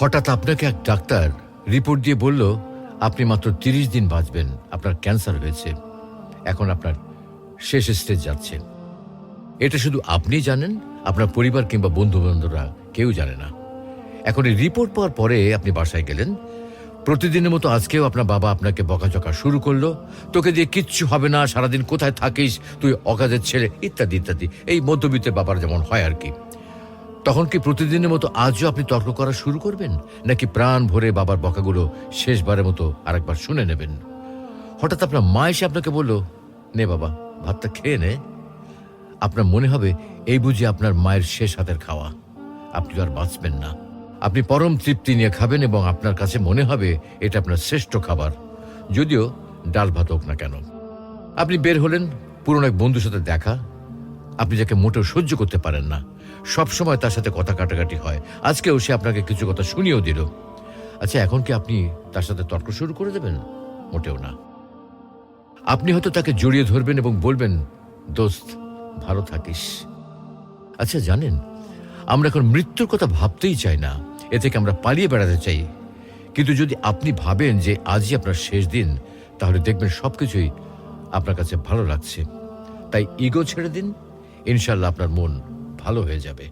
হঠাৎ আপনাকে এক ডাক্তার রিপোর্ট দিয়ে বলল আপনি মাত্র ৩০ দিন বাঁচবেন, আপনার ক্যান্সার হয়েছে, এখন আপনার শেষ স্টেজ যাচ্ছে। এটা শুধু আপনি জানেন, আপনার পরিবার কিংবা বন্ধু বান্ধবরা কেউ জানে না। এখন এই রিপোর্ট পাওয়ার পরে আপনি বাসায় গেলেন। প্রতিদিনের মতো আজকেও আপনার বাবা আপনাকে বকাঝকা শুরু করলো, তোকে দিয়ে কিচ্ছু হবে না, সারাদিন কোথায় থাকিস তুই, অকাজের ছেলে, ইত্যাদি ইত্যাদি। এই মধ্যবিত্তের বাবার যেমন হয় আর কি। তখন কি প্রতিদিনের মতো আজও আপনি তর্ক করা শুরু করবেন, নাকি প্রাণ ভরে বাবার বকাগুলো শেষবারের মতো আরেকবার শুনে নেবেন? হঠাৎ আপনার মা এসে আপনাকে বলল, নে বাবা ভাতটা খেয়ে নে। আপনার মনে হবে এই বুঝি আপনার মায়ের শেষ হাতের খাওয়া, আপনি আর বাঁচবেন না। আপনি পরম তৃপ্তি নিয়ে খাবেন এবং আপনার কাছে মনে হবে এটা আপনার শ্রেষ্ঠ খাবার, যদিও ডাল ভাত হোক না কেন। আপনি বের হলেন, পুরনো এক বন্ধুর সাথে দেখা, আপনি যাকে মোটেও সহ্য করতে পারেন না, সবসময় তার সাথে কথা কাটাকাটি হয়, আজকেও সে আপনাকে কিছু কথা শুনিয়েও দিল। আচ্ছা, এখন কি আপনি তার সাথে তর্ক শুরু করে দেবেন? মোটেও না। আপনি হয়তো তাকে জড়িয়ে ধরবেন এবং বলবেন, দোস্ত ভালো থাকিস। আচ্ছা জানেন, আমরা এখন মৃত্যুর কথা ভাবতেই চাই না, এ থেকে আমরা পালিয়ে বেড়াতে চাই। কিন্তু যদি আপনি ভাবেন যে আজই আপনার শেষ দিন, তাহলে দেখবেন সবকিছুই আপনার কাছে ভালো লাগছে। তাই ইগো ছেড়ে দিন, ইনশাল্লাহ আপনার মন ভালো হয়ে যাবে।